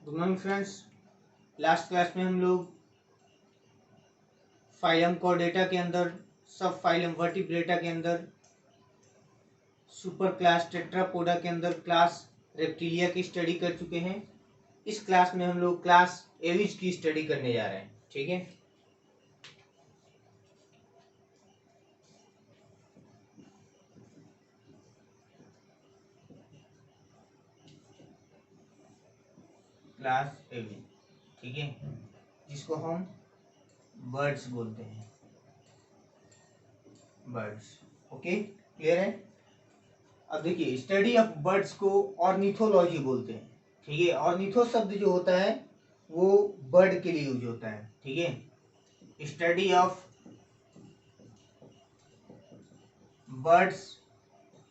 Good morning friends. Last class में हम लोग फाइलम कॉर्डेटा के अंदर, सब फाइलम वर्टिब्रेटा के अंदर, सुपर क्लास टेट्रापोडा के अंदर क्लास रेप्टिलिया की स्टडी कर चुके हैं। इस क्लास में हम लोग क्लास एविज की स्टडी करने जा रहे हैं। ठीक है, क्लास एविज, ठीक है, जिसको हम बर्ड्स बोलते हैं, बर्ड्स। ओके, क्लियर है। अब देखिए, स्टडी ऑफ बर्ड्स को ऑर्निथोलॉजी बोलते हैं। ठीक है, ऑर्निथो शब्द जो होता है वो बर्ड के लिए यूज होता है। ठीक है, study of birds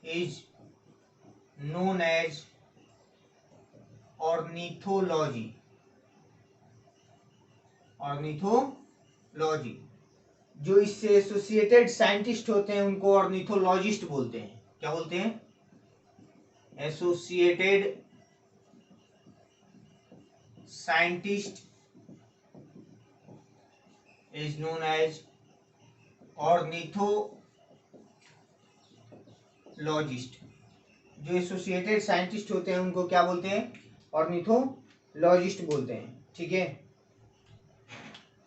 is known as ornithology. Ornithology, जो इससे एसोसिएटेड साइंटिस्ट होते हैं उनको ऑर्निथोलॉजिस्ट बोलते हैं। क्या बोलते हैं? Associated scientist is known as ornithologist. जो एसोसिएटेड साइंटिस्ट होते हैं उनको क्या बोलते हैं? ऑर्निथोलॉजिस्ट बोलते हैं। ठीक है,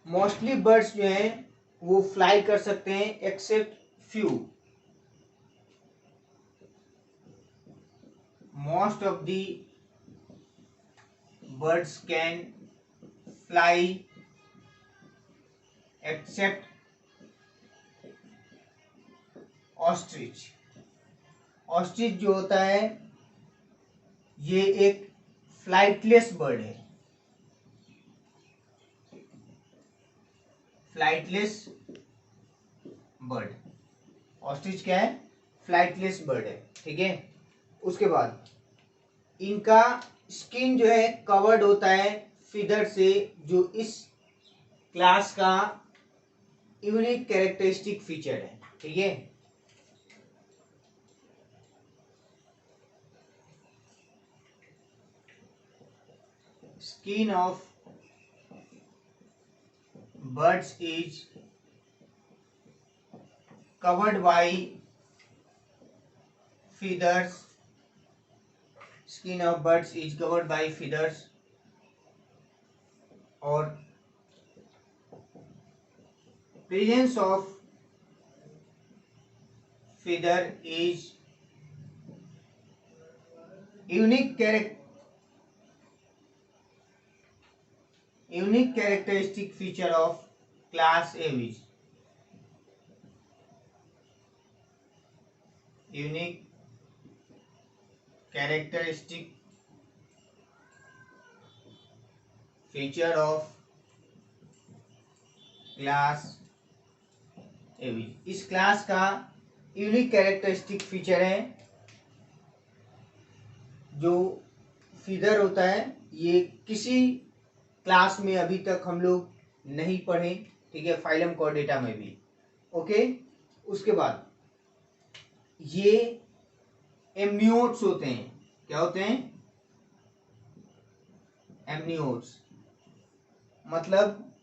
मोस्टली बर्ड्स जो हैं वो फ्लाई कर सकते हैं except few. Most of the birds can fly except ostrich. Ostrich जो होता है ये एक फ्लाइटलेस बर्ड है। फ्लाइटलेस बर्ड, ऑस्ट्रिच क्या है? फ्लाइटलेस बर्ड है। ठीक है, उसके बाद इनका स्किन जो है कवर्ड होता है फीदर से, जो इस क्लास का यूनिक कैरेक्टरिस्टिक फीचर है। ठीक है, skin of birds is covered by feathers. Skin of birds is covered by feathers, और presence of feather is unique characteristic feature of class aviz. Unique characteristic feature of class aviz। इस class का unique characteristic feature है जो feather होता है। ये किसी class में अभी तक हम लोग नहीं पढ़े। ठीक है, फाइलम कॉर्डेटा में भी। ओके, उसके बाद ये एमनियोट्स होते हैं। क्या होते हैं? एमनियोट्स, मतलब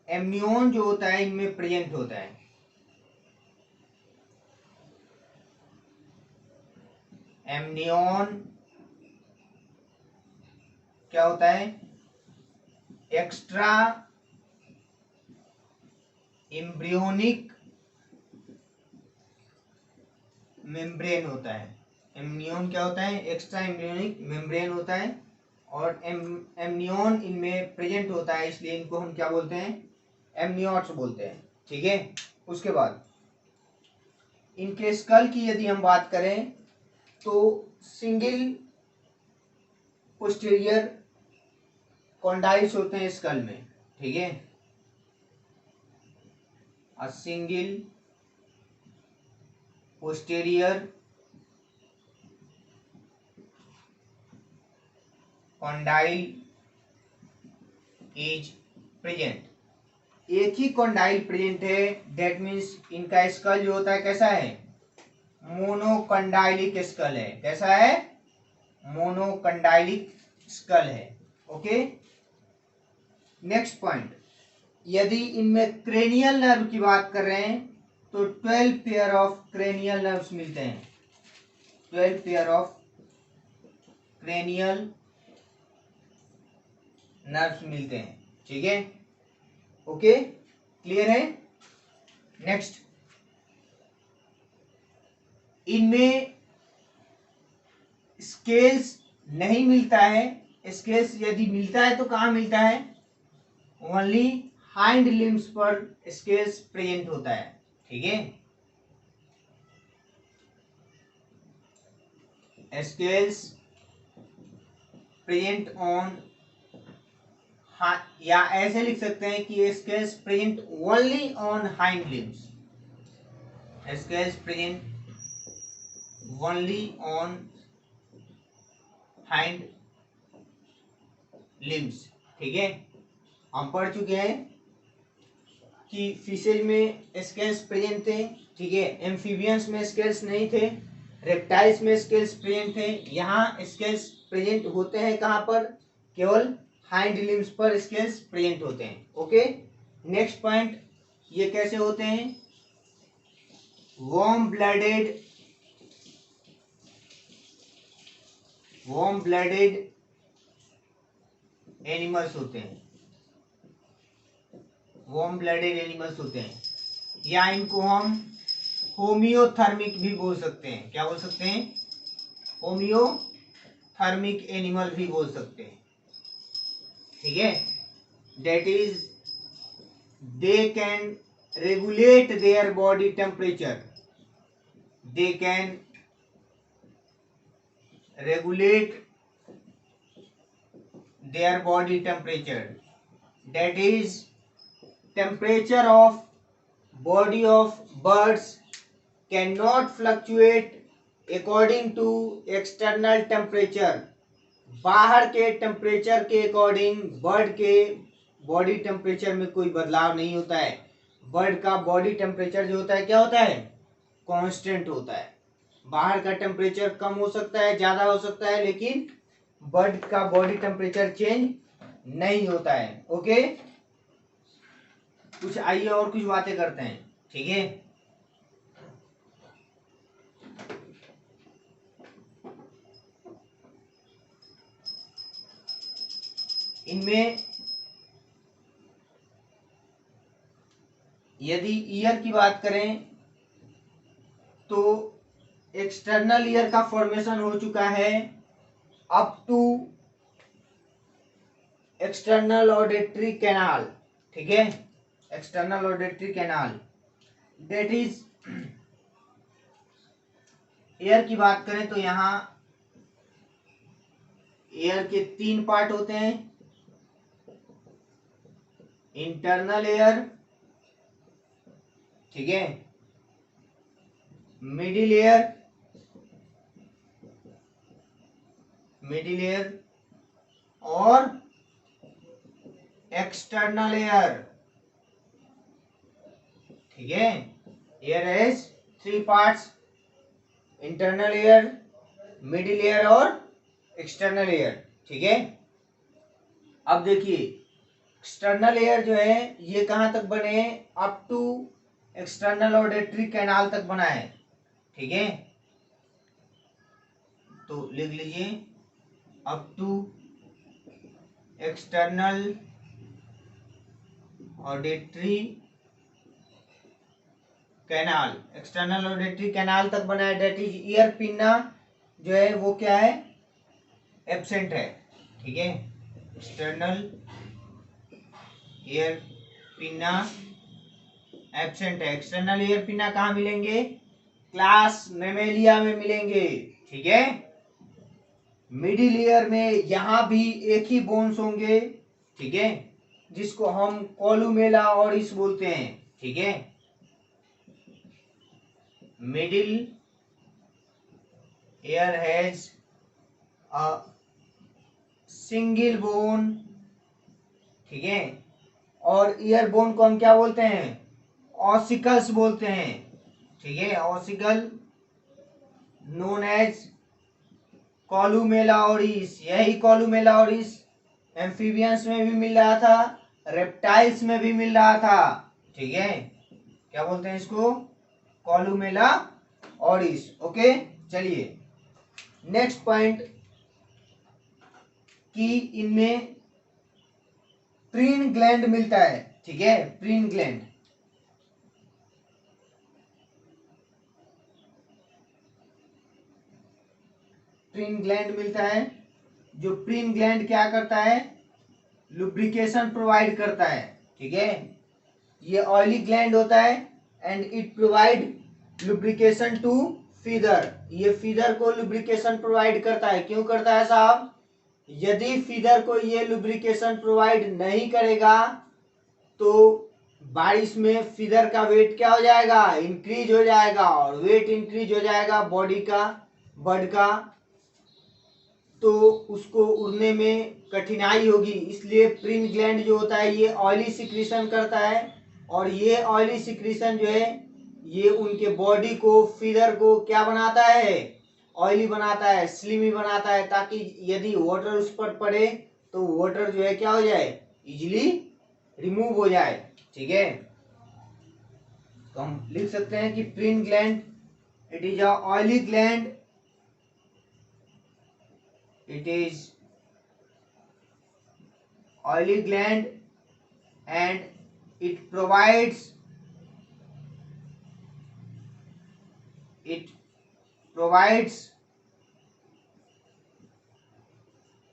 एमनियोन जो होता है इनमें प्रेजेंट होता है। एमनियोन क्या होता है? एक्स्ट्रा एम्ब्रियोनिक मेम्ब्रेन होता है। एमनियोन क्या होता है? एक्स्ट्रा एम्ब्रियोनिक मेम्ब्रेन होता है, और एमनियोन इनमें प्रेजेंट होता है, इसलिए इनको हम क्या बोलते हैं? एमनियोट्स बोलते हैं। ठीक है, उसके बाद इनके स्कल की यदि हम बात करें तो सिंगल पोस्टीरियर कॉन्डाइल्स होते हैं स्कल में। ठीक है, a single posterior condyle is present. एक ही कॉन्डाइल प्रेजेंट है, दैट मीन्स इनका स्कल जो होता है कैसा है? मोनोकॉन्डाइलिक स्कल है। कैसा है? मोनोकॉन्डाइलिक स्कल है। ओके। नेक्स्ट पॉइंट, यदि इनमें क्रेनियल नर्व की बात कर रहे हैं तो 12 पेयर ऑफ क्रेनियल नर्व्स मिलते हैं, 12 पेयर ऑफ क्रेनियल नर्व्स मिलते हैं, ठीक है। ओके, क्लियर है। नेक्स्ट, इनमें स्केल्स नहीं मिलता है, स्केल्स यदि मिलता है तो कहाँ मिलता है, ओनली हाइंड लिम्स पर स्केल्स प्रेजेंट होता है, ठीक है। स्केल्स प्रेजेंट ऑन, या ऐसे लिख सकते हैं कि scales present only on hind limbs, scales present only on hind limbs, ठीक है। हम पढ़ चुके हैं कि फिशेज में स्केल्स प्रेजेंट थे, ठीक है। एम्फीबियंस में स्केल्स नहीं थे, रेप्टाइल्स में स्केल्स प्रेजेंट थे। यहाँ स्केल्स प्रेजेंट होते हैं कहाँ पर, केवल हाइंड लिम्स पर स्केल्स प्रेजेंट होते हैं, ओके। नेक्स्ट पॉइंट, ये कैसे होते हैं, वार्म ब्लडेड एनिमल्स होते हैं, वार्म ब्लडेड एनिमल्स होते हैं, या इनको हम होमियोथर्मिक भी बोल सकते हैं। क्या बोल सकते हैं, होमियोथर्मिक एनिमल भी बोल सकते हैं, ठीक है। That is they can regulate their body temperature, they can regulate their body temperature, that is temperature of body of birds cannot fluctuate according to external temperature, बाहर के टेम्परेचर के अकॉर्डिंग बर्ड के बॉडी टेम्परेचर में कोई बदलाव नहीं होता है। बर्ड का बॉडी टेम्परेचर जो होता है क्या होता है, कांस्टेंट होता है। बाहर का टेम्परेचर कम हो सकता है, ज्यादा हो सकता है, लेकिन बर्ड का बॉडी टेम्परेचर चेंज नहीं होता है, ओके। कुछ आइए और कुछ बातें करते हैं, ठीक है। इनमें यदि ईयर की बात करें तो एक्सटर्नल ईयर का फॉर्मेशन हो चुका है up to external auditory canal, ठीक है। External auditory canal, that is ear की बात करें तो यहाँ एयर के 3 पार्ट होते हैं, इंटरनल एयर, ठीक है, मिडिल एयर और एक्सटर्नल एयर, ठीक है। Air has 3 parts, internal air, middle air और एक्सटर्नल एयर, ठीक है। अब देखिए एक्सटर्नल एयर जो है ये कहां तक बने हैं, up to external auditory canal तक बना है, ठीक है। तो लिख लीजिए up to external auditory canal, external auditory canal तक बना है, डेट इज ईयर पिन्ना जो है वो क्या है, एब्सेंट है, ठीक है। एक्सटर्नल ईयर पिन्ना एब्सेंट है। एक्सटर्नल ईयर पिन्ना कहाँ मिलेंगे, क्लास मेमेलिया में मिलेंगे, ठीक है। मिडिल ईयर में यहां भी एक ही बोन्स होंगे, ठीक है, जिसको हम कोलुमेला ऑरिस बोलते हैं, ठीक है। Middle ear has a single bone, ठीक है। और ईयर बोन को हम क्या बोलते हैं, ऑसिकल्स बोलते हैं, ठीक है। Ossicle known as columella auris, यही कोलुमेला ऑरिस एम्फीबियंस में भी मिल रहा था, रेप्टाइल्स में भी मिल रहा था। ठीक है, क्या बोलते हैं इसको, कॉलुमेला ऑरिस। ओके, चलिए नेक्स्ट पॉइंट कि इनमें प्रीन ग्लैंड मिलता है। ठीक है, प्रीन ग्लैंड, प्रीन ग्लैंड मिलता है। जो प्रीन ग्लैंड क्या करता है, लुब्रिकेशन प्रोवाइड करता है। ठीक है, ये ऑयली ग्लैंड होता है and it provide lubrication to feather. ये फीदर को लुब्रिकेशन प्रोवाइड करता है। क्यों करता है साहब, यदि फीदर को ये लुब्रिकेशन प्रोवाइड नहीं करेगा तो बारिश में फीदर का वेट क्या हो जाएगा, इंक्रीज हो जाएगा, और वेट इंक्रीज हो जाएगा बॉडी का, बर्ड का, तो उसको उड़ने में कठिनाई होगी। इसलिए प्रीन ग्लैंड जो होता है ये ऑयली सिक्रीशन करता है, और ये ऑयली सिक्रीशन जो है ये उनके बॉडी को, फीदर को क्या बनाता है, ऑयली बनाता है, स्लिमी बनाता है, ताकि यदि वाटर उस पर पड़े तो वाटर जो है क्या हो जाए, इजीली रिमूव हो जाए। ठीक है, तो हम लिख सकते हैं कि preen gland it is a oily gland, it is oily gland and it provides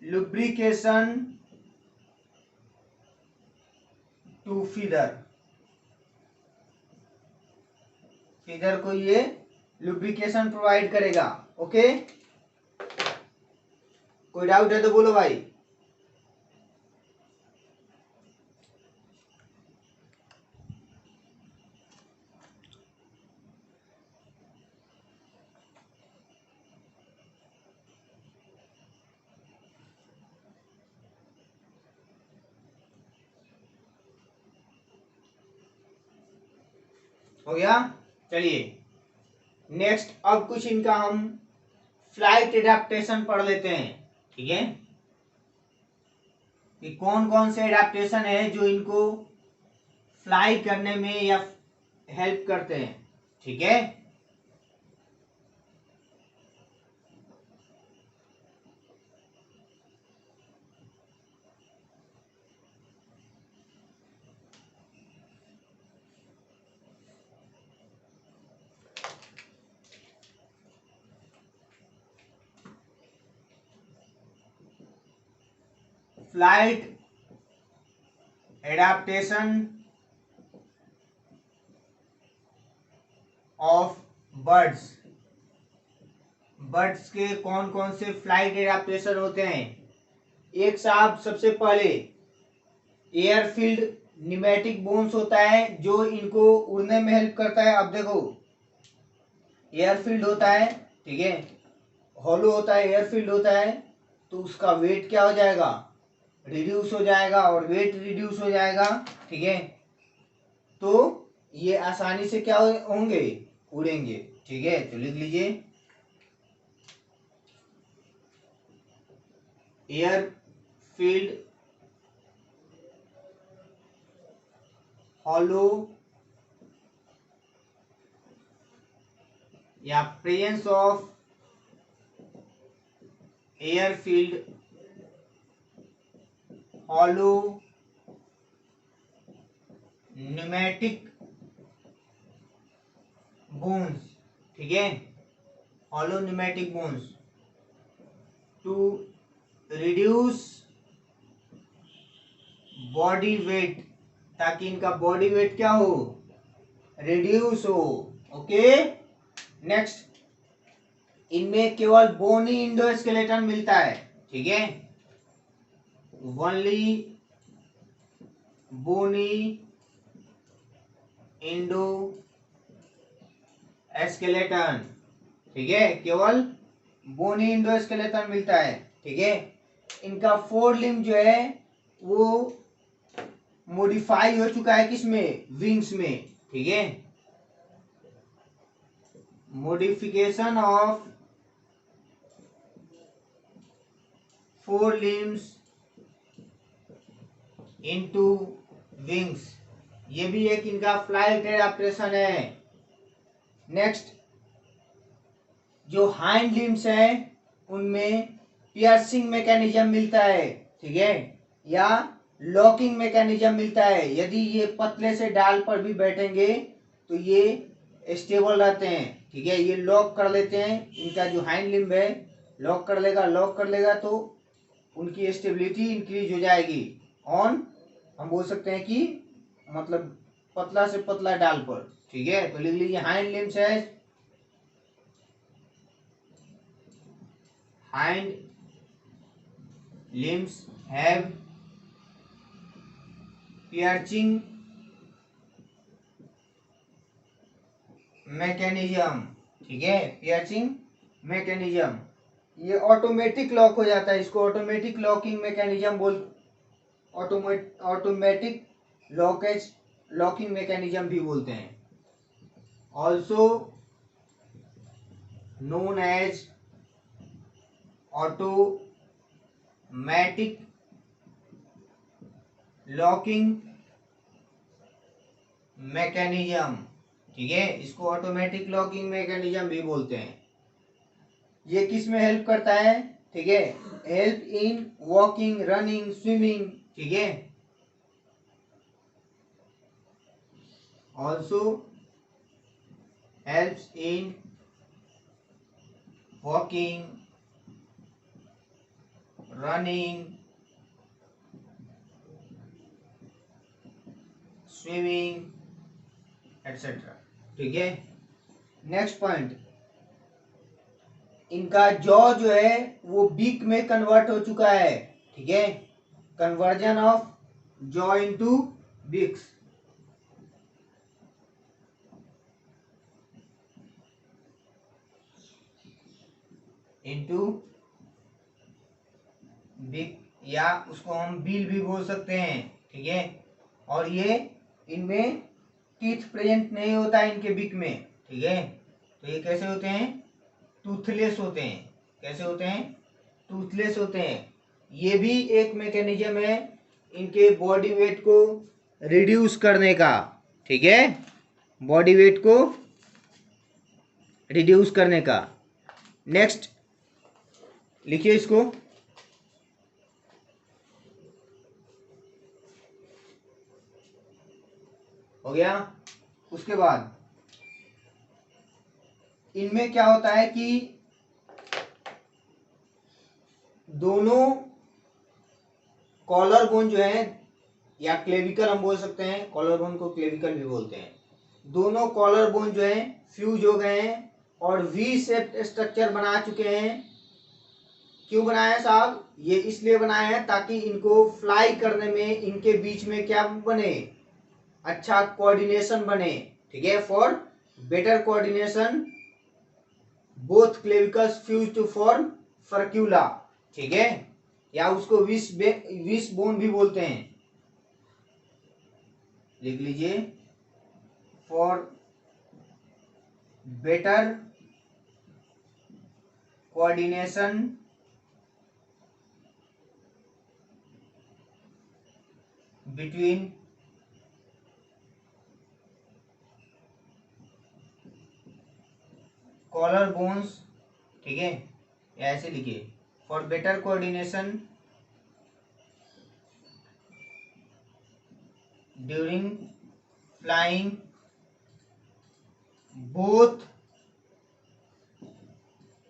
lubrication to feeder। Feather को ये लुब्रिकेशन प्रोवाइड करेगा। ओके, कोई डाउट है तो बोलो भाई। हो गया, चलिए नेक्स्ट अब कुछ इनका हम फ्लाइट एडेप्टेशन पढ़ लेते हैं। ठीक है, कि कौन कौन से एडेप्टेशन है जो इनको फ्लाई करने में या हेल्प करते हैं। ठीक है, flight adaptation of birds. Birds के कौन कौन से फ्लाइट एडाप्टेशन होते हैं। एक साहब सबसे पहले एयरफील्ड निमेटिक बोन्स होता है जो इनको उड़ने में हेल्प करता है। अब देखो एयरफील्ड होता है, ठीक है, हॉलो होता है, एयरफील्ड होता है, तो उसका वेट क्या हो जाएगा, रिड्यूस हो जाएगा, और वेट रिड्यूस हो जाएगा। ठीक है, तो ये आसानी से क्या होंगे, उड़ेंगे। ठीक है, तो लिख लीजिए एयरफील्ड हॉलो या presence of air filled hollow pneumatic bones. ठीक है, hollow pneumatic bones to reduce body weight, ताकि इनका बॉडी वेट क्या हो, रिड्यूस हो। ओके, नेक्स्ट इनमें केवल बोनी इंडोस्केलेटन मिलता है। ठीक है, ओनली बोनी इंडो स्केलेटन। ठीक है, केवल बोनी इंडो स्केलेटन मिलता है। ठीक है, इनका फोर लिम्ब जो है वो मॉडिफाई हो चुका है, किसमें, विंग्स में। ठीक है, modification of four limbs into wings, ये भी एक इनका फ्लाइट एडाप्टेशन है। नेक्स्ट, जो हाइंड लिम्स है उनमें पियर्सिंग मैकेनिज्म मिलता है, ठीक है, या लॉकिंग मैकेनिज्म मिलता है। यदि ये पतले से डाल पर भी बैठेंगे तो ये स्टेबल रहते हैं, ठीक है। ये लॉक कर लेते हैं, इनका जो हाइंड लिम्ब है लॉक कर लेगा तो उनकी स्टेबिलिटी इंक्रीज हो जाएगी ऑन, हम बोल सकते हैं कि मतलब पतला से पतला डाल पर, ठीक है। तो लिख लीजिए हाइंड लिम्स है, hind limbs have piercing mechanism, ठीक है, पियर्चिंग मैकेनिज्म। ये ऑटोमेटिक लॉक हो जाता है, इसको automatic locking mechanism automatic lockage locking mechanism भी बोलते हैं। Also known as automatic locking mechanism, ठीक है, इसको ऑटोमेटिक लॉकिंग मैकेनिज्म भी बोलते हैं। ये किस में हेल्प करता है, ठीक है, help in walking, running, swimming, ठीक है। Also helps in walking, running, swimming etcetera, ठीक है। नेक्स्ट पॉइंट, इनका जॉ जो है वो बीक में कन्वर्ट हो चुका है, ठीक है, conversion of jaw into beaks. Into big, या उसको हम बिल भी बोल सकते हैं, ठीक है। और ये इनमें टीथ प्रेजेंट नहीं होता है इनके बिक में, ठीक है। तो ये कैसे होते हैं, टूथलेस होते हैं। कैसे होते हैं, टूथलेस होते हैं। ये भी एक मैकेनिज्म है इनके बॉडी वेट को रिड्यूस करने का, ठीक है, बॉडी वेट को रिड्यूस करने का। नेक्स्ट लिखिए इसको, हो गया। उसके बाद इनमें क्या होता है कि दोनों कॉलर बोन जो है, या क्लेविकल हम बोल सकते हैं, कॉलर बोन को क्लेविकल भी बोलते हैं, दोनों कॉलर बोन जो है फ्यूज हो गए हैं और वी शेप स्ट्रक्चर बना चुके हैं। क्यों बनाया साहब, ये इसलिए बनाया है ताकि इनको फ्लाई करने में इनके बीच में क्या बने, अच्छा कोऑर्डिनेशन बने, ठीक है, for better coordination both clavicles fuse to form furcula, ठीक है, या उसको विश बोन भी बोलते हैं। लिख लीजिए, for better coordination between collar bones, ठीक है, ऐसे लिखिए, for better coordination during flying both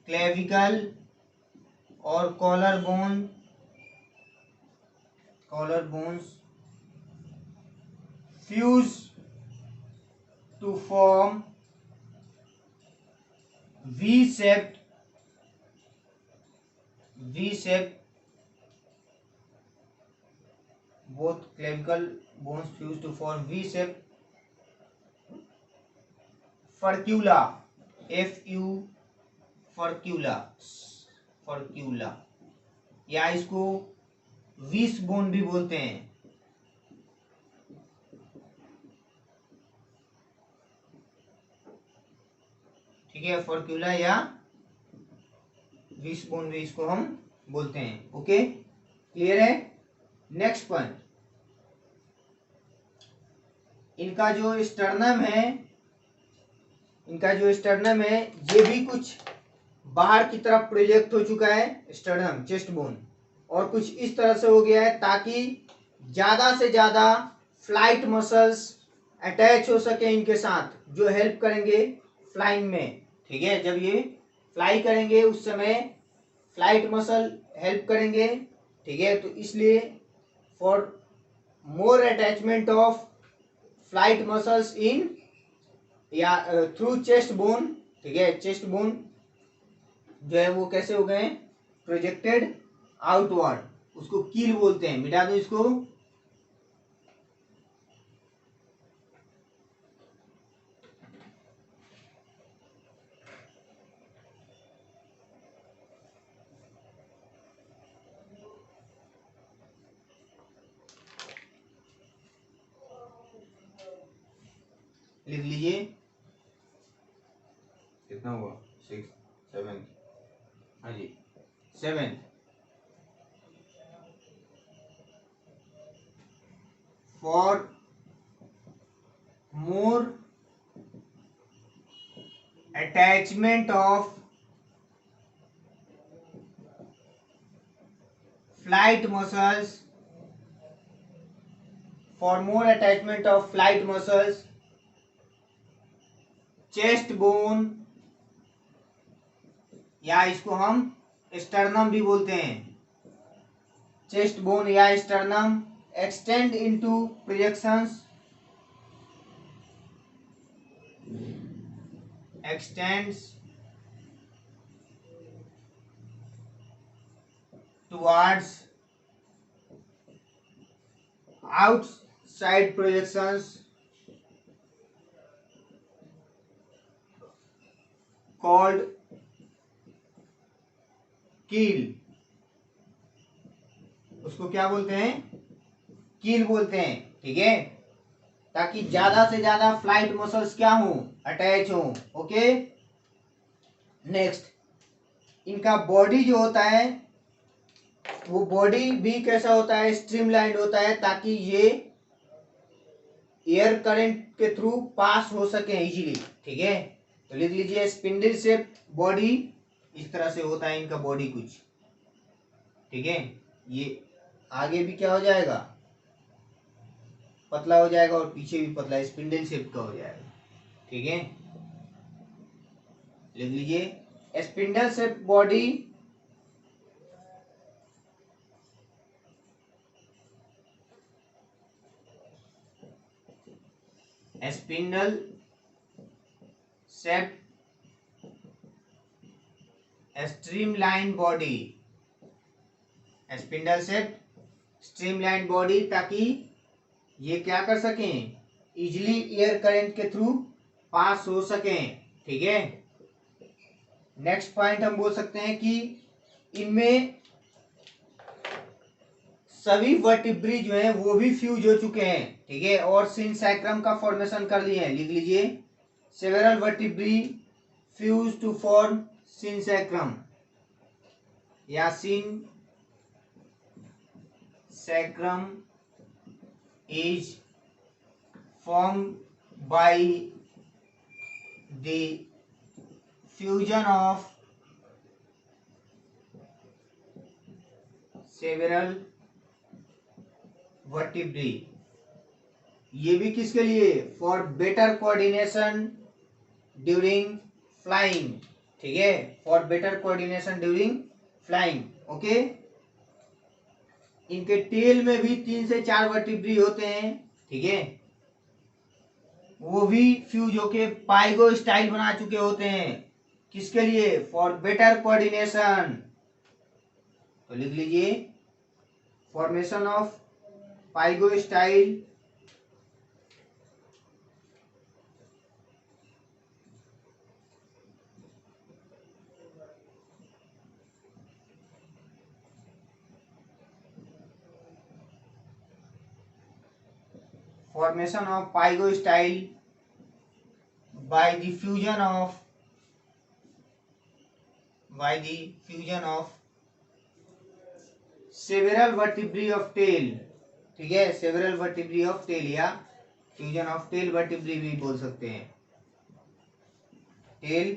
clavicle और collar bones fuse to form V-shaped both clavicle bones fuse to form V-shaped furcula, furcula, या इसको विश बोन भी बोलते हैं, ठीक है, फॉर्क्यूला या विश बोन भी इसको हम बोलते हैं। ओके, क्लियर है। नेक्स्ट पॉइंट, इनका जो स्टर्नम है, इनका जो स्टर्नम है ये भी कुछ बाहर की तरफ प्रोजेक्ट हो चुका है, स्टर्नम चेस्ट बोन, और कुछ इस तरह से हो गया है ताकि ज्यादा से ज्यादा फ्लाइट मसल्स अटैच हो सके इनके साथ, जो हेल्प करेंगे फ्लाइंग में। ठीक है, जब ये फ्लाई करेंगे उस समय फ्लाइट मसल हेल्प करेंगे। ठीक है, तो इसलिए for more attachment of flight muscles in या थ्रू चेस्ट बोन। ठीक है, चेस्ट बोन जो है वो कैसे हो गए, प्रोजेक्टेड आउटवर्ड, उसको कील बोलते हैं। मिटा दो इसको। लिख लीजिए, कितना हुआ, 6 7, हाँ जी 7। For more attachment of flight muscles, for more attachment of flight muscles chest bone, या इसको हम स्टर्नम भी बोलते हैं, चेस्ट बोन या sternum extend into projections, extends towards outside projections called कील। उसको क्या बोलते हैं, कील बोलते हैं। ठीक है, ताकि ज्यादा से ज्यादा फ्लाइट मसल्स क्या हो, अटैच हो। ओके, नेक्स्ट, इनका बॉडी जो होता है वो बॉडी भी कैसा होता है, स्ट्रीमलाइंड होता है, ताकि ये एयर करंट के थ्रू पास हो सके इजीली। ठीक है, तो लिख लीजिए स्पिंडल शेप बॉडी, इस तरह से होता है इनका बॉडी कुछ। ठीक है, ये आगे भी क्या हो जाएगा, पतला हो जाएगा, और पीछे भी पतला, स्पिंडल शेप का हो जाएगा। ठीक है, लिख लीजिए spindle shape body spindle shape streamline body, spindle shape streamline body, ताकि ये क्या कर सकें, इजिली एयर करंट के थ्रू पास हो सकें। ठीक है, नेक्स्ट पॉइंट हम बोल सकते हैं कि इनमें सभी वर्टिब्री जो हैं वो भी फ्यूज हो चुके हैं। ठीक है, और सिनसैक्रम का फॉर्मेशन कर लिए हैं। लिख लीजिए several vertebrae fuse to form synsacrum या synsacrum is formed by the fusion of several vertebrae। ये भी किसके लिए, for better coordination during flying. ठीक है, for better coordination during flying. Okay, इनके टेल में भी 3 से 4 वर्टिब्री होते हैं। ठीक है, वो भी फ्यूज होके पाइगो स्टाइल बना चुके होते हैं, किसके लिए, फॉर बेटर कोऑर्डिनेशन। तो लिख लीजिए formation of pygo style formation of pygostyle by the fusion of several vertebrae of tail। ठीक है, several vertebrae of tail या फ्यूजन ऑफ टेल वर्टिब्री भी बोल सकते हैं, टेल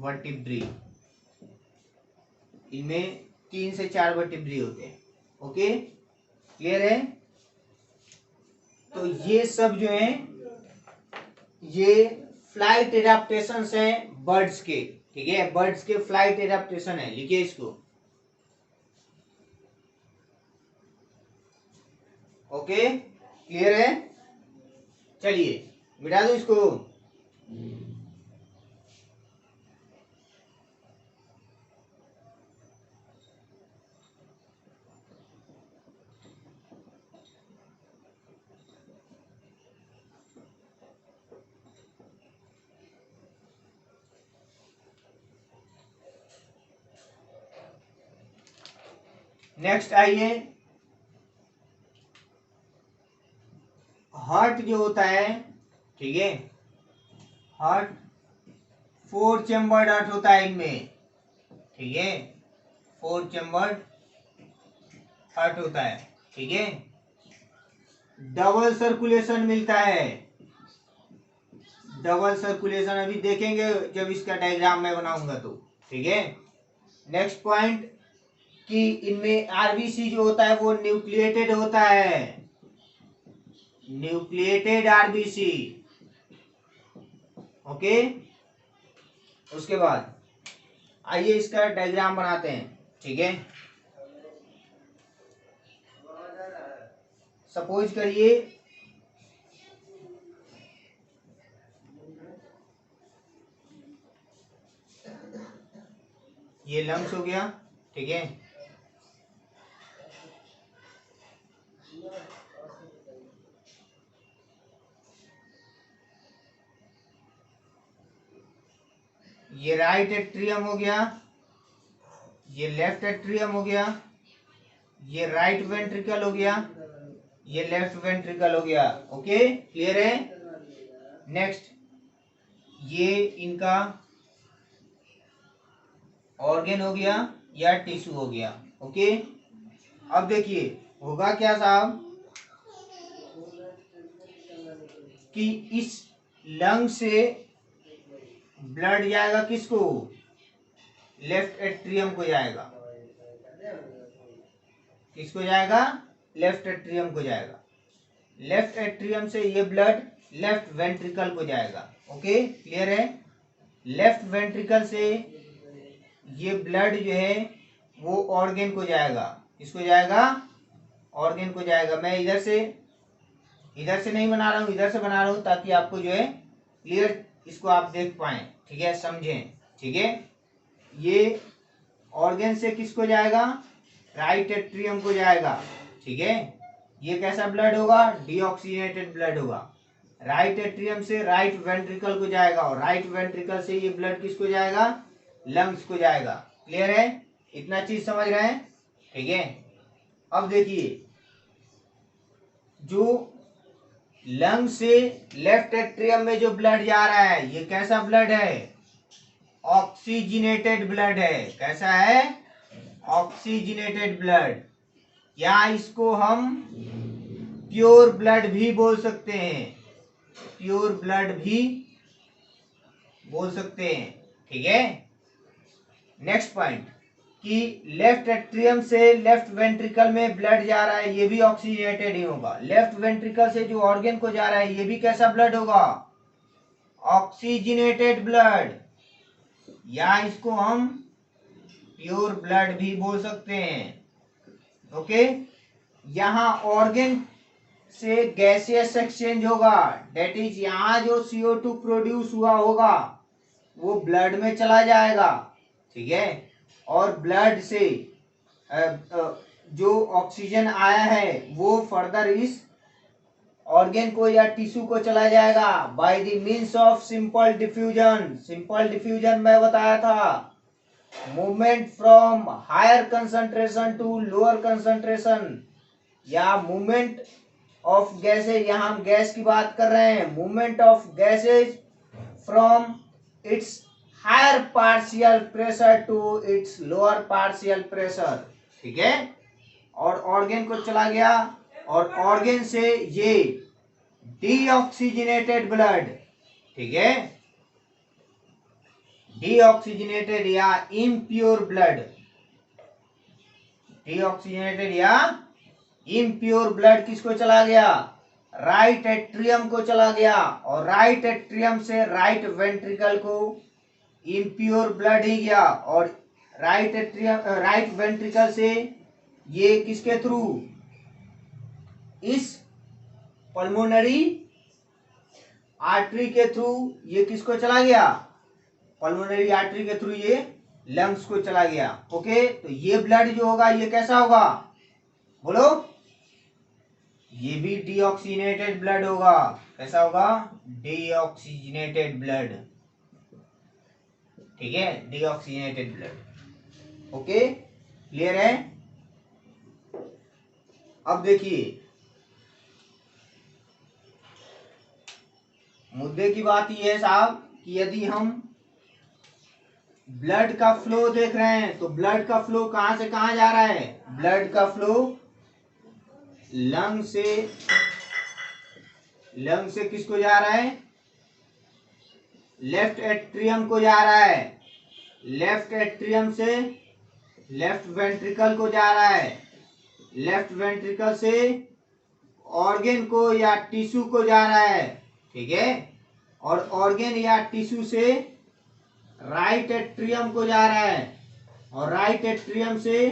वर्टिब्री। इनमें 3 से 4 वर्टिब्री होते हैं। ओके, क्लियर है? तो ये सब जो है ये फ्लाइट एडाप्टेशन है बर्ड्स के, ठीक है, बर्ड्स के फ्लाइट एडाप्टेशन है, लिखिए इसको। ओके, क्लियर है? चलिए मिटा दो इसको। नेक्स्ट आइए, हार्ट जो होता है, ठीक है, हार्ट 4 चेम्बर्ड हार्ट होता है इनमें, ठीक है, 4 चेम्बर्ड हार्ट होता है, ठीक है। डबल सर्कुलेशन मिलता है, डबल सर्कुलेशन अभी देखेंगे जब इसका डायग्राम मैं बनाऊंगा तो, ठीक है। नेक्स्ट पॉइंट कि इनमें आरबीसी जो होता है वो न्यूक्लिएटेड होता है, न्यूक्लिएटेड आरबीसी। ओके, उसके बाद आइए इसका डायग्राम बनाते हैं, ठीक है। सपोज करिए ये लंग्स हो गया, ठीक है, ये राइट एट्रियम हो गया, ये लेफ्ट एट्रियम हो गया, ये राइट वेंट्रिकल हो गया, ये लेफ्ट वेंट्रिकल हो गया। ओके, क्लियर है? नेक्स्ट ये इनका ऑर्गन हो गया या टिश्यू हो गया। ओके, अब देखिए होगा क्या साहब कि इस लंग से ब्लड जाएगा किसको, लेफ्ट एट्रियम को जाएगा, किसको जाएगा, लेफ्ट एट्रियम को जाएगा, लेफ्ट एट्रियम से ये ब्लड लेफ्ट वेंट्रिकल को जाएगा। ओके, क्लियर है? लेफ्ट वेंट्रिकल से ये ब्लड जो है वो ऑर्गन को जाएगा, किसको जाएगा, ऑर्गन को जाएगा। मैं इधर से नहीं बना रहा हूँ, इधर से बना रहा हूँ ताकि आपको जो है क्लियर इसको आप देख पाए, ठीक है, समझें, ठीक है। ये ऑर्गन से किसको जाएगा, राइट एट्रियम को जाएगा, ठीक है। ये कैसा ब्लड होगा, डीऑक्सीजनेटेड ब्लड होगा। राइट एट्रियम से राइट वेंट्रिकल को जाएगा और राइट वेंट्रिकल से ये ब्लड किसको जाएगा, लंग्स को जाएगा। क्लियर है? इतना चीज समझ रहे हैं, ठीक है। अब देखिए जो लंग से लेफ्ट एट्रियम में जो ब्लड जा रहा है ये कैसा ब्लड है, ऑक्सीजनेटेड ब्लड है। कैसा है, ऑक्सीजनेटेड ब्लड, या इसको हम प्योर ब्लड भी बोल सकते हैं, प्योर ब्लड भी बोल सकते हैं, ठीक है। नेक्स्ट पॉइंट कि लेफ्ट एट्रियम से लेफ्ट वेंट्रिकल में ब्लड जा रहा है, ये भी ऑक्सीजनेटेड ही होगा। लेफ्ट वेंट्रिकल से जो ऑर्गन को जा रहा है ये भी कैसा ब्लड होगा, ऑक्सीजनेटेड ब्लड, या इसको हम प्योर ब्लड भी बोल सकते हैं। ओके, यहां ऑर्गन से गैसियस एक्सचेंज होगा, डेट इज यहां जो CO2 प्रोड्यूस हुआ होगा वो ब्लड में चला जाएगा, ठीक है, और ब्लड से जो ऑक्सीजन आया है वो फर्दर इस ऑर्गन को या टिश्यू को चला जाएगा by the means of simple diffusion. Simple diffusion मैं बताया था, movement from higher concentration to lower concentration, या मूवमेंट ऑफ गैसेज, यहां हम गैस की बात कर रहे हैं, movement of gases from its higher partial pressure to its lower partial pressure, ठीक है। और ऑर्गन को चला गया और ऑर्गन से ये डीऑक्सीजनेटेड ब्लड, ठीक है, डीऑक्सीजनेटेड या इम्प्योर ब्लड, डीऑक्सीजनेटेड या इम्प्योर ब्लड किसको चला गया, राइट एट्रियम को चला गया, और राइट एट्रियम से राइट वेंट्रिकल को इम्प्योर ब्लड ही गया, और राइट एट्रियम राइट वेंट्रिकल से ये किसके थ्रू, इस पल्मोनरी आर्टरी के थ्रू ये किसको चला गया, पल्मोनरी आर्टरी के थ्रू ये लंग्स को चला गया। ओके, तो ये ब्लड जो होगा ये कैसा होगा, बोलो, ये भी डीऑक्सीजनेटेड ब्लड होगा। कैसा होगा, डीऑक्सीजनेटेड ब्लड, ठीक है, डीऑक्सीजनेटेड ब्लड। ओके, क्लियर है। अब देखिए मुद्दे की बात यह है साहब कि यदि हम ब्लड का फ्लो देख रहे हैं तो ब्लड का फ्लो कहां से कहां जा रहा है, ब्लड का फ्लो लंग से किसको जा रहा है, लेफ्ट एट्रियम को जा रहा है, लेफ्ट एट्रियम से लेफ्ट वेंट्रिकल को जा रहा है, लेफ्ट वेंट्रिकल से ऑर्गन को या टिश्यू को जा रहा है, ठीक है, और ऑर्गन या टिश्यू से राइट एट्रियम को जा रहा है, और राइट एट्रियम से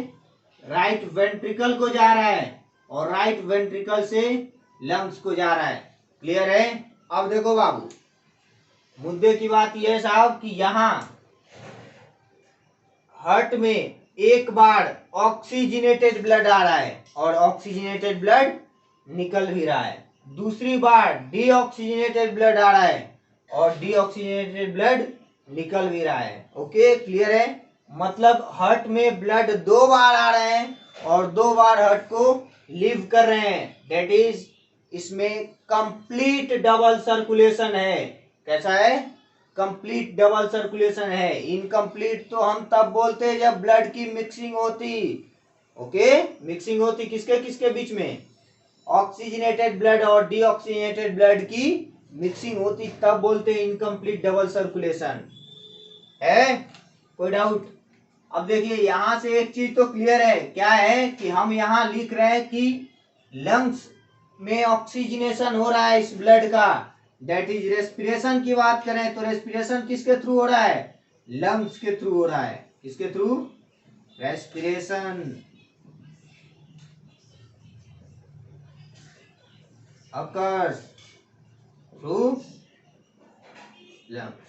राइट वेंट्रिकल को जा रहा है, और राइट वेंट्रिकल से लंग्स को जा रहा है। क्लियर है। अब देखो बाबू, मुद्दे की बात यह है साहब कि यहां हार्ट में एक बार ऑक्सीजनेटेड ब्लड आ रहा है और ऑक्सीजनेटेड ब्लड निकल भी रहा है, दूसरी बार डीऑक्सीजनेटेड ब्लड आ रहा है और डीऑक्सीजनेटेड ब्लड निकल भी रहा है। ओके, क्लियर है। मतलब हार्ट में ब्लड 2 बार आ रहे हैं और 2 बार हार्ट को लीव कर रहे हैं, दैट इज इसमें कंप्लीट डबल सर्कुलेशन है। कैसा है, कंप्लीट डबल सर्कुलेशन है। इनकम्प्लीट तो हम तब बोलते हैं जब ब्लड की मिक्सिंग होती, ओके, मिक्सिंग होती किसके किसके बीच में, ऑक्सीजनेटेड ब्लड और डीऑक्सीजनेटेड ब्लड की मिक्सिंग होती, तब बोलते हैं इनकम्प्लीट डबल सर्कुलेशन। है कोई डाउट। अब देखिए यहां से एक चीज तो क्लियर है, क्या है कि हम यहां लिख रहे हैं कि लंग्स में ऑक्सीजनेशन हो रहा है इस ब्लड का, दैट इज रेस्पिरेशन की बात करें तो रेस्पिरेशन किसके थ्रू हो रहा है, लंग्स के थ्रू हो रहा है। किसके through, respiration occurs through lungs।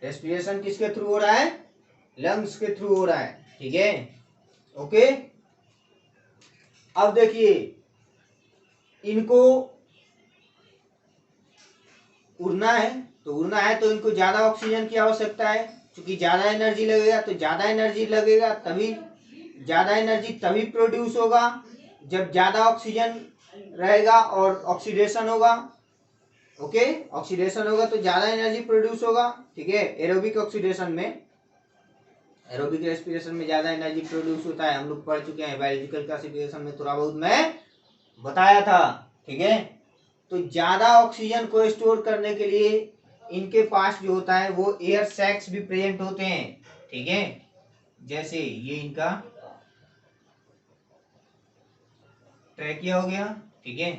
Respiration किसके थ्रू हो रहा है, लंग्स के थ्रू हो रहा है, ठीक है। ओके, अब देखिए इनको उड़ना है तो इनको ज्यादा ऑक्सीजन की आवश्यकता है, क्योंकि ज्यादा एनर्जी लगेगा, तो ज्यादा एनर्जी लगेगा तभी ज्यादा एनर्जी तभी प्रोड्यूस होगा जब ज्यादा ऑक्सीजन रहेगा और ऑक्सीडेशन होगा। ओके, ऑक्सीडेशन होगा तो ज्यादा एनर्जी प्रोड्यूस होगा, ठीक है। एरोबिक ऑक्सीडेशन में, एरोबिक रेस्पिरेशन में ज्यादा एनर्जी प्रोड्यूस होता है, हम लोग पढ़ चुके हैं बायोलॉजिकल क्लासिफिकेशन में, थोड़ा बहुत मैं बताया था, ठीक है। तो ज्यादा ऑक्सीजन को स्टोर करने के लिए इनके पास जो होता है वो एयर सैक्स भी प्रेजेंट होते हैं, ठीक है। जैसे ये इनका ट्रैकिया हो गया, ठीक है,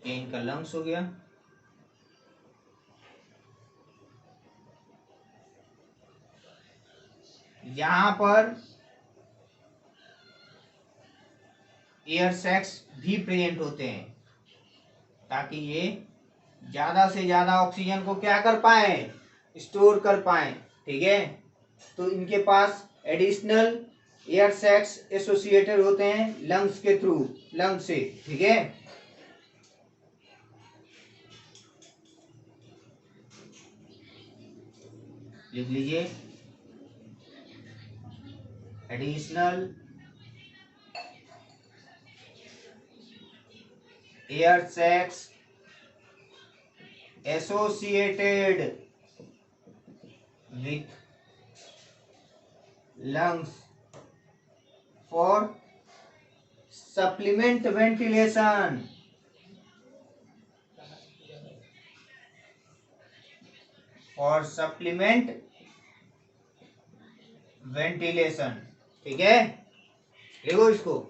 ये इनका लंग्स हो गया, यहां पर एयर सैक्स भी प्रेजेंट होते हैं ताकि ये ज्यादा से ज्यादा ऑक्सीजन को क्या कर पाए, स्टोर कर पाए, ठीक है। तो इनके पास एडिशनल एयर सैक्स एसोसिएटेड होते हैं लंग्स के थ्रू, लंग्स से, ठीक है। लिख लीजिए, additional air sacs associated with lungs for supplement ventilation, for supplement ventilation. ठीक है, देखो इसको।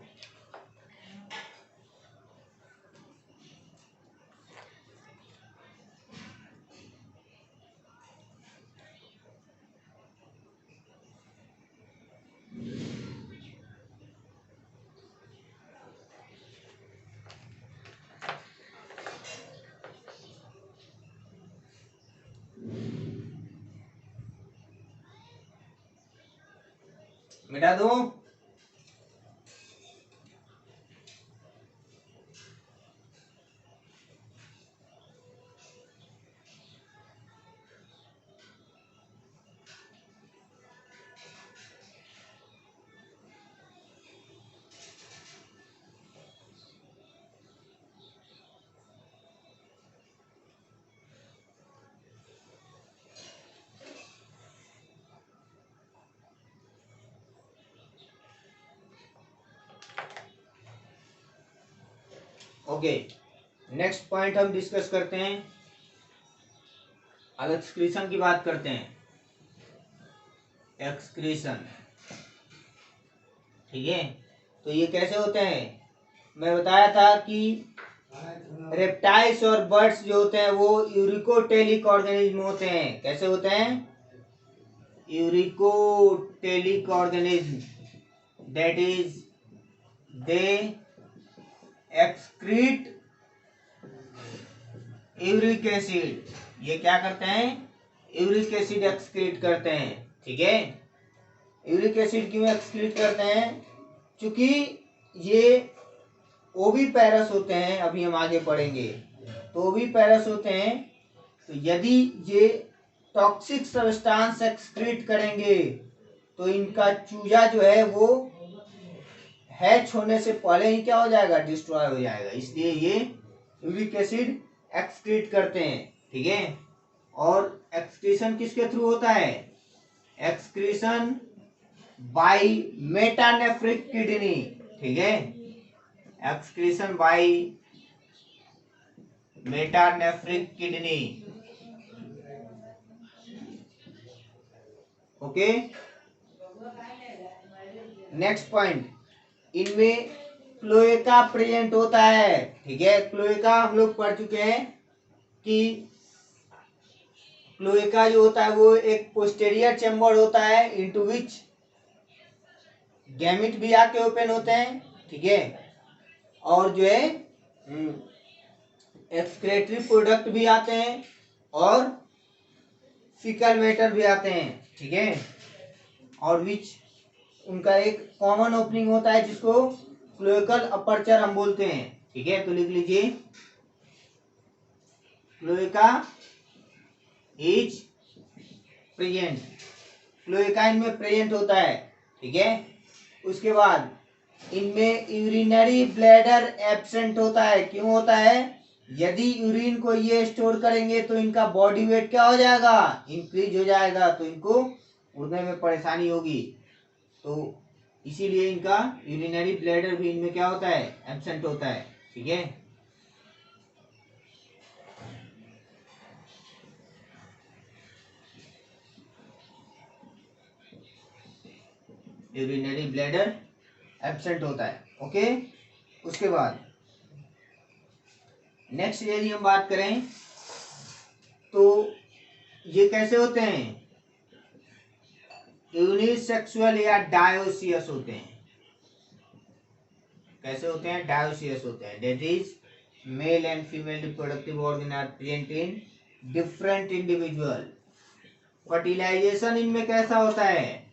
मिटा दूं? ओके, नेक्स्ट पॉइंट हम डिस्कस करते हैं। अब एक्सक्रीशन की बात करते हैं। एक्सक्रीशन, ठीक है, तो ये कैसे होते हैं? मैं बताया था कि रेप्टाइल्स और बर्ड्स जो होते हैं वो यूरिकोटेलिक ऑर्गेनिज्म होते हैं। कैसे होते हैं? Uricotelic organism, that is they excrete uric acid. ये क्या करते हैं? यूरिक एसिड एक्सक्रीट करते हैं। ठीक है, यूरिक एसिड क्यों एक्सक्रीट करते हैं? क्योंकि ये ओविपेरस होते हैं, अभी हम आगे पढ़ेंगे। तो ओविपेरस होते हैं, तो यदि ये टॉक्सिक सब्सटेंस एक्सक्रीट करेंगे तो इनका चूजा जो है वो हैच होने से पहले ही क्या हो जाएगा? डिस्ट्रॉय हो जाएगा। इसलिए ये यूरिक एसिड एक्सक्रीट करते हैं। ठीक है, और एक्सक्रीशन किसके थ्रू होता है? Excretion by metanephric kidney. ठीक है, excretion by metanephric kidney. Okay, next point, इनमें क्लोएका प्रेजेंट होता है। ठीक है, क्लोएका हम लोग पढ़ चुके हैं कि क्लोएका जो होता है वो एक पोस्टेरियर चैम्बर होता है, इनटू विच गैमेट भी आके ओपन होते हैं। ठीक है, और जो है एक्सक्रेटरी प्रोडक्ट भी आते हैं और फीकल मैटर भी आते हैं। ठीक है, और विच उनका एक कॉमन ओपनिंग होता है जिसको क्लोएकल अपर्चर हम बोलते हैं। ठीक है, तो लिख लीजिए, क्लोएका इज प्रेजेंट, क्लोएका इनमें प्रेजेंट होता है। ठीक है, उसके बाद इनमें यूरिनरी ब्लैडर एब्सेंट होता है। क्यों होता है? यदि यूरिन को ये स्टोर करेंगे तो इनका बॉडी वेट क्या हो जाएगा? इंक्रीज हो जाएगा, तो इनको उड़ने में परेशानी होगी। तो इसीलिए इनका यूरिनरी ब्लैडर भी इनमें क्या होता है? एब्सेंट होता है। ठीक है, यूरिनरी ब्लैडर एब्सेंट होता है। ओके, उसके बाद नेक्स्ट यदि हम बात करें तो ये कैसे होते हैं? यूनिसेक्सुअल या डायोसियस होते हैं। कैसे होते हैं? डायोसियस होते हैं, that is male and female reproductive organ are present in different individual. Fertilization इनमें कैसा होता है?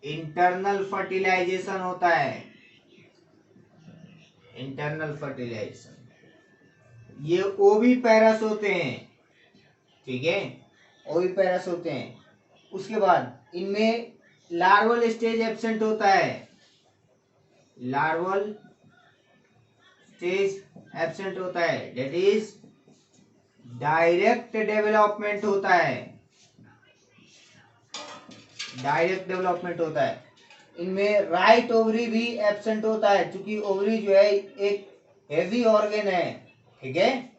इंटरनल फर्टिलाइजेशन होता है, इंटरनल फर्टिलाइजेशन। ये ओविपेरस होते हैं। ठीक है, ओविपेरस होते हैं। उसके बाद इनमें लार्वल स्टेज एब्सेंट होता है, लार्वल स्टेज एब्सेंट होता है, दैट इज डायरेक्ट डेवलपमेंट होता है, डायरेक्ट डेवलपमेंट होता है। इनमें राइट ओवरी भी एब्सेंट होता है, क्योंकि ओवरी जो है एक हेवी ऑर्गन है, ठीक है,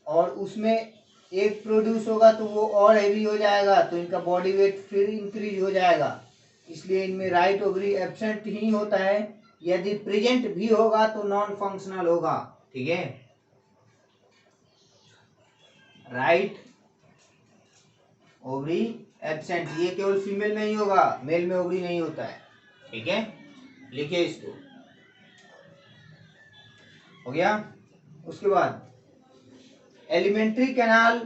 और उसमें एक प्रोड्यूस होगा तो वो और हेवी हो जाएगा, तो इनका बॉडी वेट फिर इंक्रीज हो जाएगा, इसलिए इनमें राइट ओवरी एब्सेंट ही होता है। यदि प्रेजेंट भी होगा तो नॉन फंक्शनल होगा, ठीक है। राइट ओवरी एब्सेंट, ये केवल फीमेल में ही होगा, मेल में ओवरी नहीं होता है, ठीक है। लिखिए इसको, हो गया। उसके बाद एलिमेंट्री कैनाल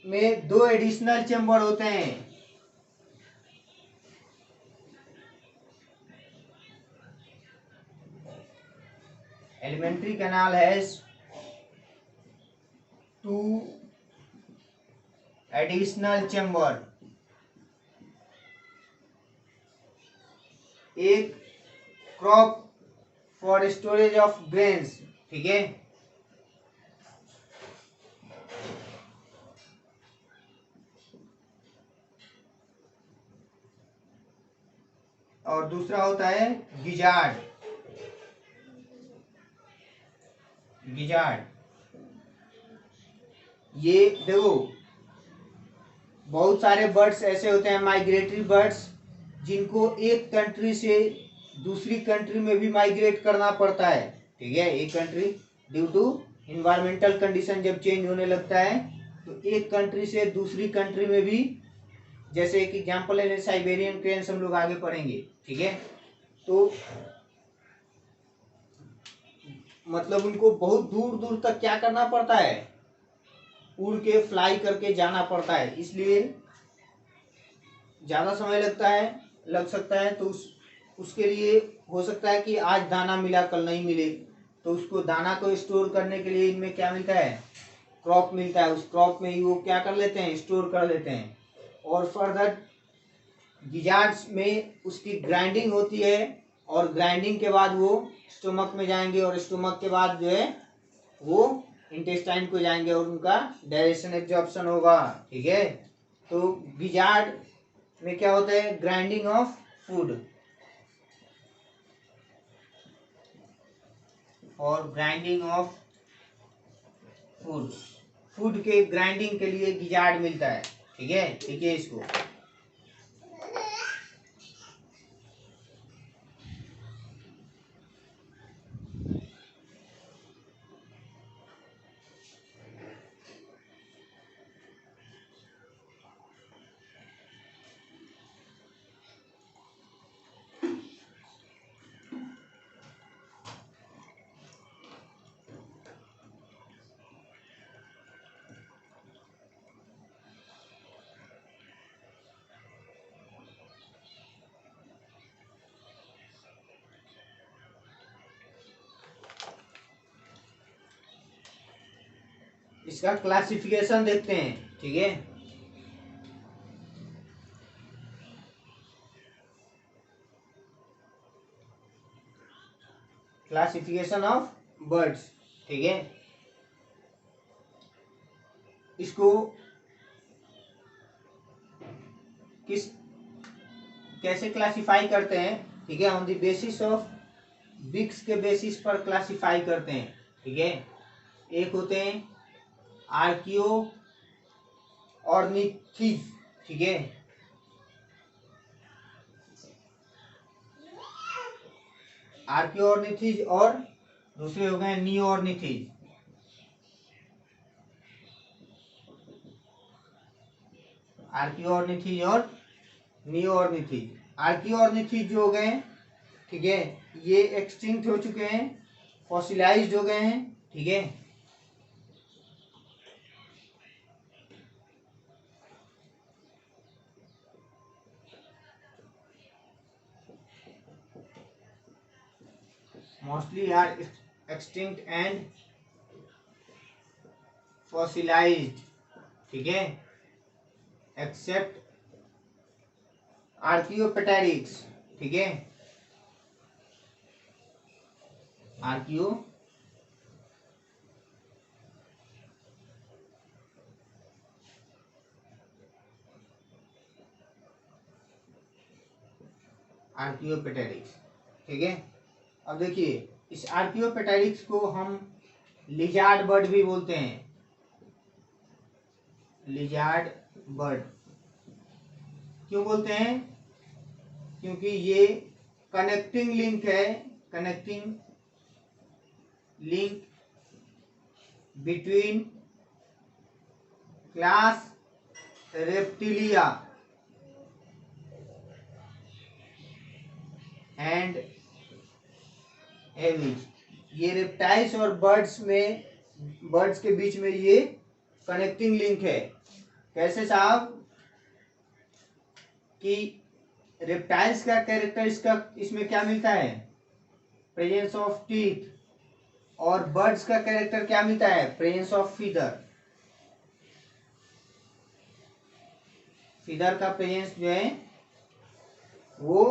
में 2 एडिशनल चेंबर होते हैं। Alimentary canal has 2 additional chamber, एक crop for storage of grains, ठीक है, और दूसरा होता है गिजार्ड। गिजार्ड, ये देखो बहुत सारे बर्ड्स ऐसे होते हैं, माइग्रेटरी बर्ड्स, जिनको एक कंट्री से दूसरी कंट्री में भी माइग्रेट करना पड़ता है, ठीक है। एक country due to environmental condition जब चेंज होने लगता है तो एक कंट्री से दूसरी कंट्री में भी, जैसे एक एग्जांपल है साइबेरियन क्रेन्स, हम लोग आगे पढ़ेंगे, ठीक है। तो मतलब उनको बहुत दूर दूर तक क्या करना पड़ता है, उड़ के फ्लाई करके जाना पड़ता है, इसलिए ज़्यादा समय लग सकता है। तो उसके लिए हो सकता है कि आज दाना मिला कल नहीं मिले, तो उसको दाना को स्टोर करने के लिए इनमें क्या मिलता है, क्रॉप मिलता है, उस क्रॉप में ही वो क्या कर लेते हैं, स्टोर कर लेते हैं। और फर्दर गिजार्ड्स में उसकी ग्राइंडिंग होती है, और ग्राइंडिंग के बाद वो स्टोमक में जाएंगे, और स्टोमक के बाद जो है वो इंटेस्टाइन को जाएंगे और उनका डाइजेशन एब्जॉर्प्शन होगा, ठीक है। तो गिजार्ड में क्या होता है, ग्राइंडिंग ऑफ फूड, और ग्राइंडिंग ऑफ फूड, फूड के ग्राइंडिंग के लिए गिजार्ड मिलता है, ठीक है। ठीक है, इसको इसका क्लासिफिकेशन देखते हैं, ठीक है। क्लासिफिकेशन ऑफ बर्ड्स, ठीक है। इसको किस कैसे क्लासिफाई करते हैं, ठीक है, ऑन द बेसिस ऑफ बिक्स के बेसिस पर क्लासिफाई करते हैं, ठीक है। एक होते हैं आर्कियो ऑर्निथिज, ठीक है, आर्कियो ऑर्निथिज, और दूसरे हो गए नियो ऑर्निथिज। आर्कियो ऑर्निथिज और नियो ऑर्निथिज। आर्कियो ऑर्निथिज जो हो गए, ठीक है, ये एक्सटिंक्ट हो चुके हैं, फॉसिलाइज्ड हो गए हैं, ठीक है। Mostly are extinct and fossilized, ठीक है, एक्सेप्ट आर्कियोपेटेरिक्स, ठीक है, आर्कियो आर्कियोपेटेरिक्स। ठीक है, अब देखिए इस आर्कियोपेटेरिक्स को हम लिजार्ड बर्ड भी बोलते हैं। लिजार्ड बर्ड क्यों बोलते हैं? क्योंकि ये कनेक्टिंग लिंक है, connecting link between class reptilia and aves. ये रेप्टाइल्स और बर्ड्स के बीच में ये कनेक्टिंग लिंक है। कैसे साहब? कि रेप्टाइल्स का कैरेक्टर इसमें क्या मिलता है? Presence of teeth. और बर्ड्स का कैरेक्टर क्या मिलता है? Presence of feather. फीदर का प्रेजेंस जो है वो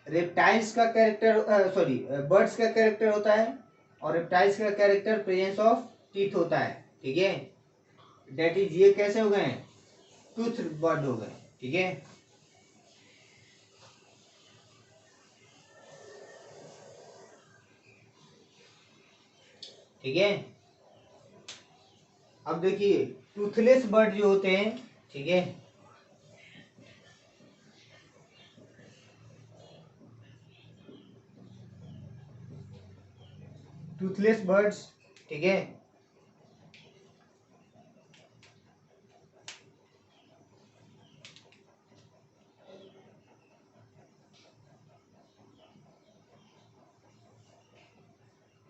रेप्टाइल्स का कैरेक्टर, सॉरी बर्ड्स का कैरेक्टर होता है, और रेप्टाइल्स का कैरेक्टर प्रेजेंस ऑफ टीथ होता है। ठीक है, डेट इज ये कैसे हो गए? टूथ बर्ड हो गए। ठीक है, ठीक है। अब देखिए टूथलेस बर्ड जो होते हैं, ठीक है, टूथलेस बर्ड्स, ठीक है,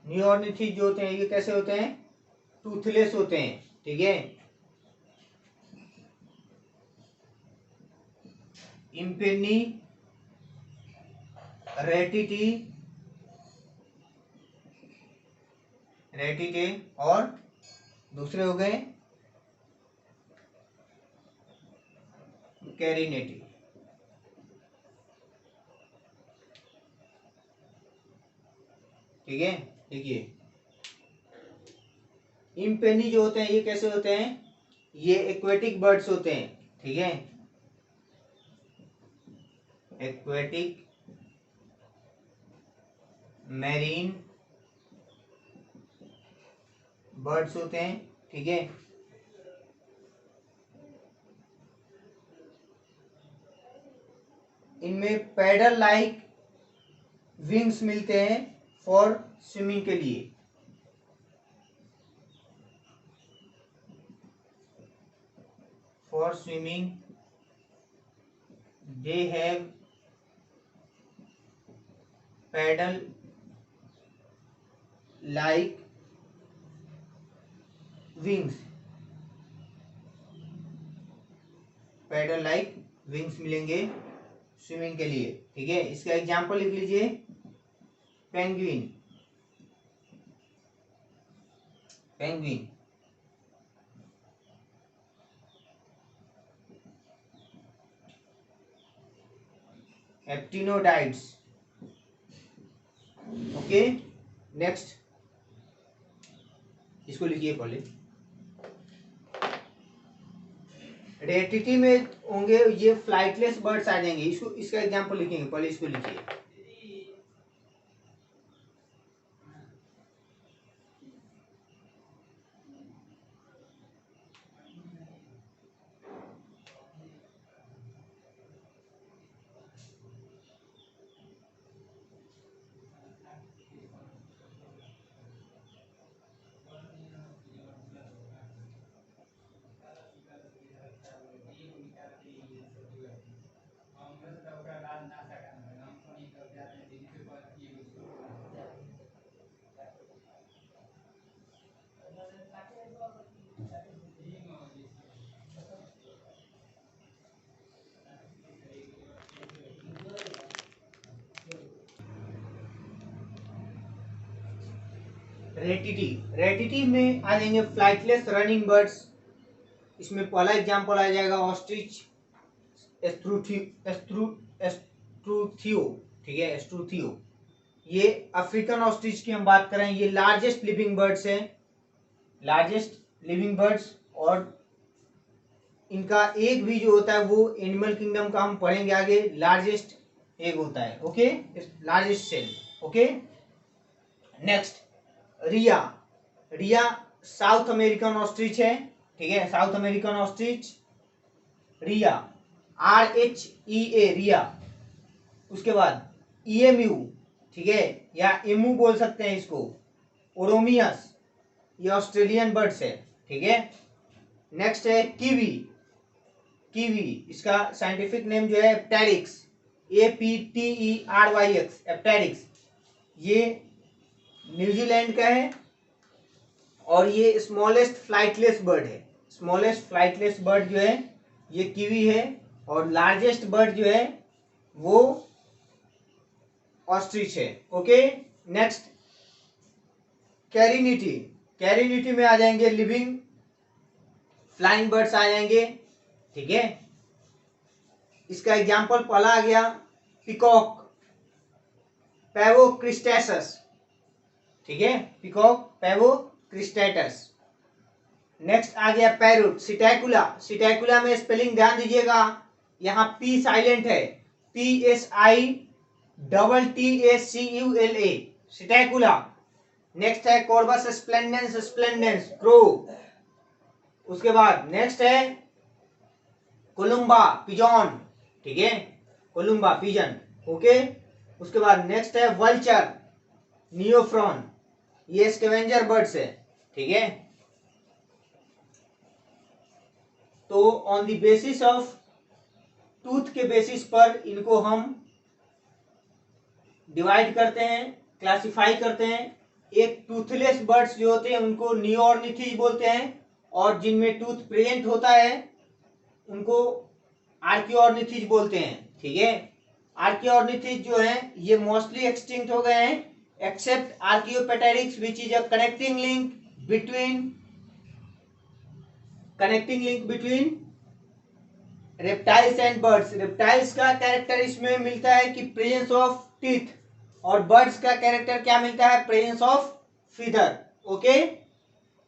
नियोर्निथिस जो होते हैं ये कैसे होते हैं? टूथलेस होते हैं। ठीक है, इम्पेनी, रेटिटी, रेटिटे, और दूसरे हो गए कैरिनेटी। ठीक है, देखिए इम्पेनी जो होते हैं ये कैसे होते हैं? ये एक्वेटिक बर्ड्स होते हैं। ठीक है, एक्वेटिक मैरीन बर्ड्स होते हैं। ठीक है, इनमें पैडल लाइक विंग्स मिलते हैं फॉर स्विमिंग के लिए। For swimming they have paddle like wings. Paddle like wings मिलेंगे स्विमिंग के लिए। ठीक है, इसका एग्जांपल लिख लीजिए, penguin. Penguin, Aptenodytes. Okay, next इसको लिखिए पहले। रेटिटी में होंगे ये फ्लाइटलेस बर्ड्स आ जाएंगे। इसको इसका एग्जांपल लिखेंगे, पहले इसको लिखिए। रेटिटी, रेटिटी में आ जाएंगे फ्लाइटलेस रनिंग बर्ड्स। इसमें पहला एग्जांपल आ जाएगा ऑस्ट्रिच एस्ट्रूथियो। ठीक है, एस्ट्रूथियो। ये अफ्रीकन ऑस्ट्रिच की हम बात करें, ये लार्जेस्ट लिविंग बर्ड्स हैं, लार्जेस्ट लिविंग बर्ड्स। और इनका एक भी जो होता है वो एनिमल किंगडम का हम पढ़ेंगे आगे, लार्जेस्ट एग होता है। Okay, largest cell. Okay, next rhea. Rhea South American ostrich है, ठीक है, South American ostrich rhea, RHEA rhea. उसके बाद EMU, ठीक है, या एमू बोल सकते हैं इसको, ओरोमियस, ये ऑस्ट्रेलियन बर्ड्स है, ठीक है। नेक्स्ट है कीवी। कीवी इसका साइंटिफिक नेम जो है एप्टेरिक्स, APTERYX, एप्टेरिक्स। ये न्यूजीलैंड का है और ये स्मॉलेस्ट फ्लाइटलेस बर्ड है। स्मॉलेस्ट फ्लाइटलेस बर्ड जो है ये कीवी है, और लार्जेस्ट बर्ड जो है वो ऑस्ट्रिच है। Okay, next कैरिनिटी। कैरिनिटी में आ जाएंगे लिविंग फ्लाइंग बर्ड्स आ जाएंगे, ठीक है। इसका एग्जांपल पहला आ गया पिकॉक, पैवोक्रिस्टेटस, ठीक है, पिकॉक पैवोक्रिस्टेटस। नेक्स्ट आ गया पैरोट, सिटैकुला। सिटैकुला में स्पेलिंग ध्यान दीजिएगा, यहाँ P साइलेंट है, PSITTACULA, सिटैकुला। नेक्स्ट है कॉर्बस स्प्लेंडेंस, स्प्लेंडेंस क्रो। उसके बाद नेक्स्ट है कोलुम्बा पिजॉन, ठीक है, कोलुम्बा पिजन। ओके, उसके बाद नेक्स्ट है वल्चर, नियोफ्रॉन, ये स्कैवेंजर बर्ड्स है, ठीक है। तो on the basis of tooth के बेसिस पर इनको हम डिवाइड करते हैं, क्लासिफाई करते हैं। एक टूथलेस बर्ड्स जो होते हैं उनको नियोर्निथीज बोलते हैं, और जिनमें टूथ प्रेजेंट होता है उनको आर्कियोर्निथीज बोलते हैं, ठीक है। आर्कियोर्निथीज जो है ये मोस्टली एक्सटिंक्ट हो गए हैं, except archaeopteryx which is a connecting link between reptiles and birds. Reptiles का कैरेक्टर इसमें मिलता है कि प्रेजेंस ऑफ टीथ, और बर्ड्स का कैरेक्टर क्या मिलता है, presence of feather. Okay,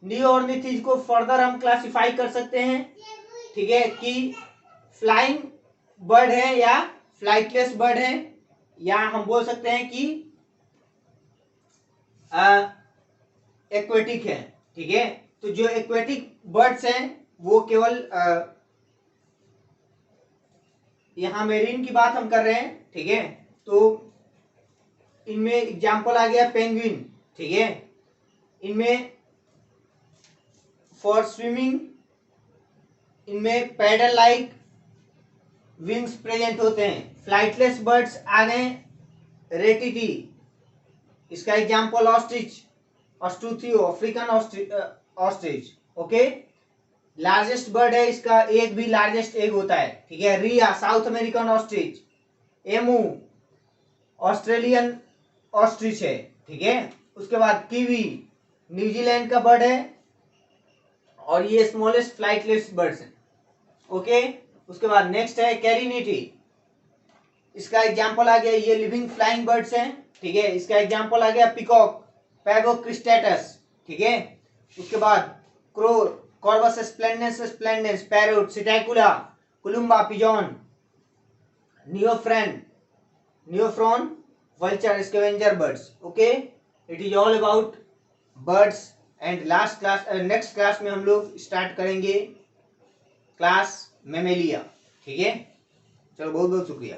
neornithes को फर्दर हम क्लासिफाई कर सकते हैं, ठीक है, कि फ्लाइंग बर्ड है या फ्लाइटलेस बर्ड है, या हम बोल सकते हैं कि एक्वेटिक है, ठीक है। तो जो एक्वेटिक बर्ड्स हैं वो केवल यहाँ मेरीन की बात हम कर रहे हैं, ठीक है। तो इनमें एग्जाम्पल आ गया पेंगुइन, ठीक है। इनमें फॉर स्विमिंग इनमें पैडल लाइक विंग्स प्रेजेंट होते हैं। फ्लाइटलेस बर्ड्स आ गए रेटिटी, इसका example ostrich, struthio, African ostrich. Okay, largest bird है, इसका एग भी लार्जेस्ट एग होता है, ठीक है। Rhea South American ostrich, emu Australian ostrich है, ठीक है। उसके बाद कीवी न्यूजीलैंड का बर्ड है, और ये स्मॉलेस्ट फ्लाइटलेस बर्ड्स है। ओके, उसके बाद नेक्स्ट है कैरिनिटी, इसका एग्जांपल आ गया, ये लिविंग फ्लाइंग बर्ड्स हैं, ठीक है। इसका एग्जांपल आ गया पिकॉक पैवोक्रिस्टेटस, ठीक है। उसके बाद crow, corvus splendens, splendens parrot, psittacula, columba pigeon, neophron, vulture, scavenger birds. Okay, it is all about birds. And last class, next class में हम लोग स्टार्ट करेंगे क्लास मेमेलिया, ठीक है। चलो, बहुत बहुत शुक्रिया।